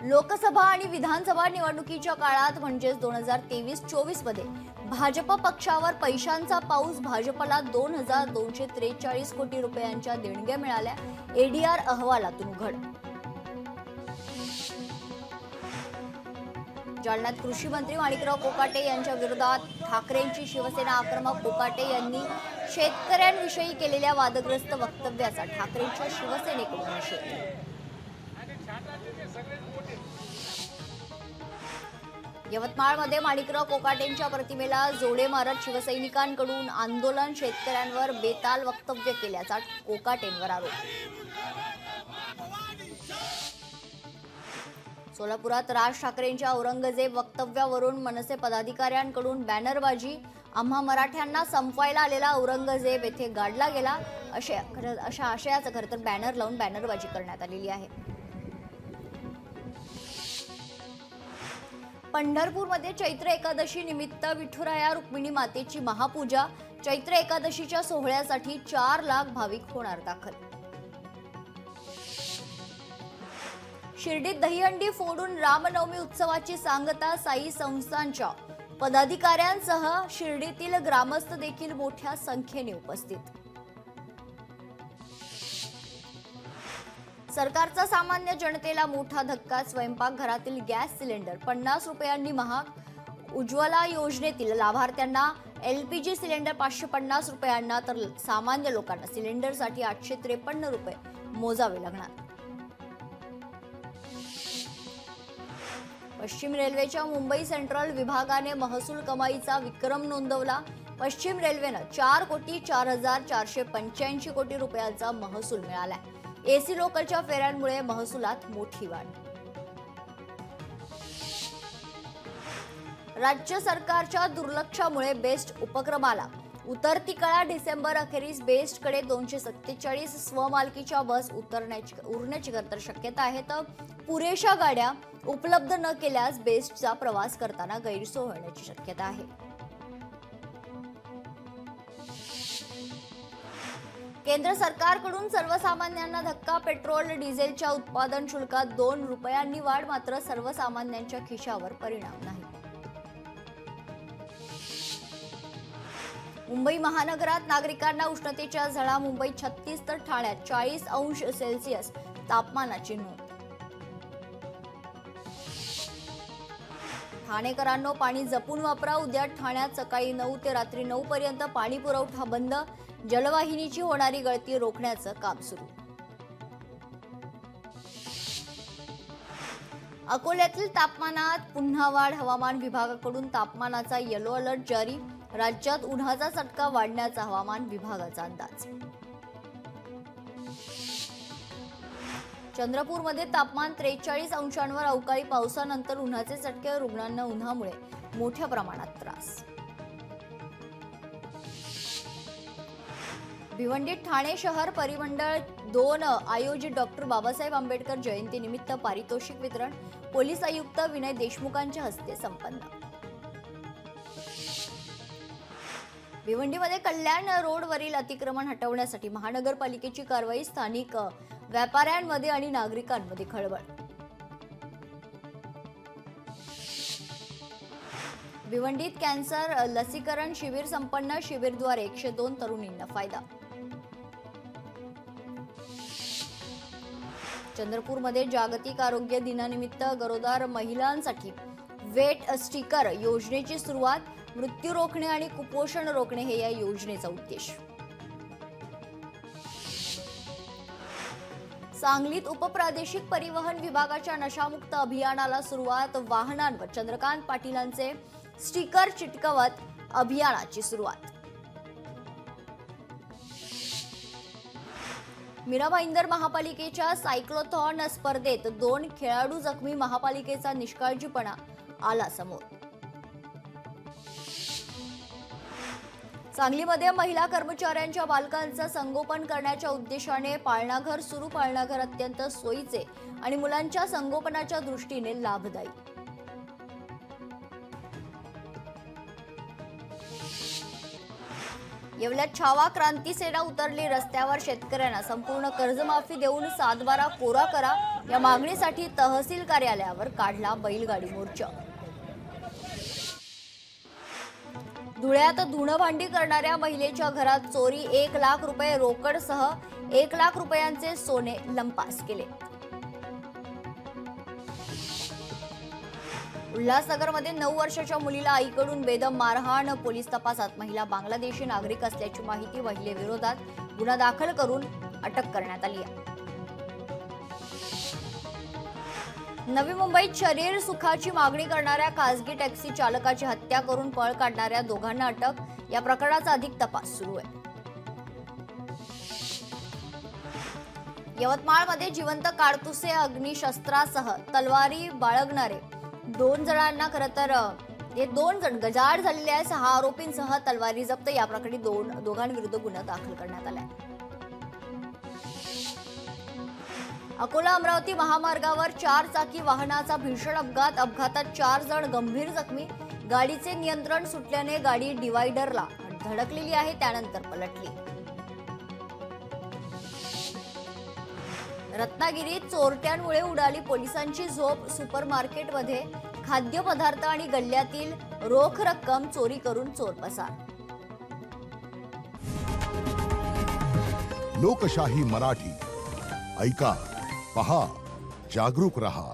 लोकसभा आणि विधानसभा निवडणुकीच्या काळात म्हणजेच 2023-24 मध्ये भाजप पक्षावर पैशांचा पाऊस. भाजपला 2243 कोटी रुपयांच्या देणग्या मिळाल्या. एडीआर अहवालातून उघड. जालन्यात कृषी मंत्री माणिकराव कोकाटे यांच्या विरोधात ठाकरेंची शिवसेना आक्रमक. कोकाटे यांनी शेतकऱ्यांविषयी केलेल्या वादग्रस्त वक्तव्याचा ठाकरेंच्या शिवसेनेकडून निषेध. यवतमाळमध्ये माणिकराव कोकाटेंच्या प्रतिमेला जोडे मारत शिवसैनिकांकडून आंदोलन. शेतकऱ्यांवर बेताल वक्तव्य केल्याचा कोकाटेंवर आरोप. सोलापुरात राज ठाकरेंच्या औरंगजेब वक्तव्यावरून मनसे पदाधिकाऱ्यांकडून बॅनरबाजी. आम्हा मराठ्यांना संपवायला आलेला औरंगजेब येथे गाडला गेला अशा आशयाचं खरं तर बॅनर लावून बॅनरबाजी करण्यात आलेली आहे. पंढरपूरमध्ये चैत्र एकादशी निमित्त विठुराया रुक्मिणी मातेची महापूजा. चैत्र एकादशीच्या सोहळ्यासाठी 4 लाख भाविक होणार दाखल. शिर्डीत दहीहंडी फोडून रामनवमी उत्सवाची सांगता. साई संस्थानच्या पदाधिकाऱ्यांसह शिर्डीतील ग्रामस्थ देखील मोठ्या संख्येने उपस्थित. सरकारचा सामान्य जनतेला मोठा धक्का. स्वयंपाकघरातील गॅस सिलेंडर 50 रुपयांनी महाग. उज्ज्वला योजनेतील लाभार्थ्यांना एलपीजी सिलेंडर 550 रुपयांना तर सामान्य लोकांना सिलेंडरसाठी 853 रुपये मोजावे लागणार. पश्चिम रेल्वेच्या मुंबई सेंट्रल विभागाने महसूल कमाईचा विक्रम नोंदवला. पश्चिम रेल्वेनं 4,04,485 कोटी रुपयांचा महसूल मिळाला. एसी लोकलच्या फेऱ्यांमुळे महसुलात मोठी वाढ. राज्य सरकारच्या दुर्लक्षामुळे बेस्ट उपक्रमाला उतरती कळा. डिसेंबर अखेरीस बेस्टकडे 247 स्वमालकीच्या बस उरण्याची तर शक्यता आहे. तर पुरेशा गाड्या उपलब्ध न केल्यास बेस्टचा प्रवास करताना गैरसोय होण्याची शक्यता आहे. केंद्र सरकारकडून सर्वसामान्यांना धक्का. पेट्रोल डिझेलच्या उत्पादन शुल्कात 2 रुपयांनी वाढ. मात्र सर्वसामान्यांच्या खिशावर परिणाम नाही. मुंबई महानगरात नागरिकांना उष्णतेच्या झळा. मुंबईत 36 तर ठाण्यात 40 अंश सेल्सिअस तापमानाची नोंद. ठाणेकरांनो, पाणी जपून वापरा. उद्या ठाण्यात सकाळी 9 ते रात्री 9 पर्यंत पाणी पुरवठा बंद. जलवाहिनीची होणारी गळती रोखण्याचं काम सुरू. अकोल्यातील तापमानात पुन्हा वाढ. हवामान विभागाकडून तापमानाचा येलो अलर्ट जारी. राज्यात उन्हाचा चटका वाढण्याचा हवामान विभागाचा अंदाज. चंद्रपूरमध्ये तापमान 43 अंशांवर. अवकाळी पावसानंतर उन्हाचे चटके. रुग्णांना उन्हामुळे मोठ्या प्रमाणात त्रास. भिवंडीत ठाणे शहर परिमंडळ 2 आयोजित डॉक्टर बाबासाहेब आंबेडकर जयंतीनिमित्त पारितोषिक वितरण. पोलीस आयुक्त विनय देशमुखांच्या हस्ते संपन्न. भिवंडीमध्ये कल्याण रोडवरील अतिक्रमण हटवण्यासाठी महानगरपालिकेची कारवाई. स्थानिक व्यापाऱ्यांमध्ये आणि नागरिकांमध्ये खळबळ. भिवंडीत कॅन्सर लसीकरण शिबिर संपन्न. शिबिरद्वारे 102 तरुणींना फायदा. चंद्रपूरमध्ये जागतिक आरोग्य दिनानिमित्त गरोदर महिलांसाठी वेट स्टिकर योजनेची सुरुवात. मृत्यू रोखणे आणि कुपोषण रोखणे हे या योजनेचा उद्देश. सांगलीत उपप्रादेशिक परिवहन विभागाच्या नशामुक्त अभियानाला सुरुवात. वाहनांवर चंद्रकांत पाटीलांचे स्टिकर चिटकवत अभियानाची सुरुवात. मीरा भाईंदर महापालिकेच्या सायक्लोथॉन स्पर्धेत 2 खेळाडू जखमी. महापालिकेचा निष्काळजीपणा आला समोर. सांगलीमध्ये महिला कर्मचाऱ्यांच्या बालकांचं संगोपन करण्याच्या उद्देशाने पाळणाघर सुरू. पाळणाघर अत्यंत सोयीचे आणि मुलांच्या संगोपनाच्या दृष्टीने लाभदायी. येवल्यात छावा क्रांती सेना उतरली रस्त्यावर. शेतकऱ्यांना संपूर्ण कर्जमाफी देऊन 7/12 कोरा करा. या मागणीसाठी तहसील कार्यालयावर काढला बैलगाडी मोर्चा. धुळ्यात धुणं भांडी करणाऱ्या महिलेच्या घरात चोरी, 1 लाख रुपये रोकडसह 1 लाख रुपयांचे सोने लंपास केले. उल्हासनगरमध्ये 9 वर्षाच्या मुलीला आईकडून बेदम मारहाण. पोलीस तपासात महिला बांगलादेशी नागरिक असल्याची माहिती. महिलेविरोधात गुन्हा दाखल करून अटक करण्यात आली आहे. नवी मुंबईत शरीर सुखाची मागणी करणाऱ्या खासगी टॅक्सी चालकाची हत्या करून पळ काढणाऱ्या दोघांना अटक. या प्रकरणाचा अधिक तपास सुरू आहे. यवतमाळमध्ये जिवंत काडतुसे अग्निशस्त्रासह तलवारी बाळगणारे 2 जणांना हे 2 जण गजाआड झालेले आहेत. 6 आरोपींसह तलवारी जप्त. या प्रकरणी दोघांविरुद्ध गुन्हा दाखल करण्यात आलाय. अकोला अमरावती महामार्गावर 4 चाकी वाहनाचा भीषण अपघात. अपघातात 4 जण गंभीर जखमी. गाडीचे नियंत्रण सुटल्याने गाडी डिवायडरला धडकलेली आहे, त्यानंतर पलटली. रत्नागिरीत चोरट्यांमुळे उडाली पोलिसांची झोप. सुपरमार्केटमध्ये खाद्यपदार्थ आणि गल्ल्यातील रोख रक्कम चोरी करून चोर पसार. लोकशाही मराठी ऐका, पहा, जागरूक रहा.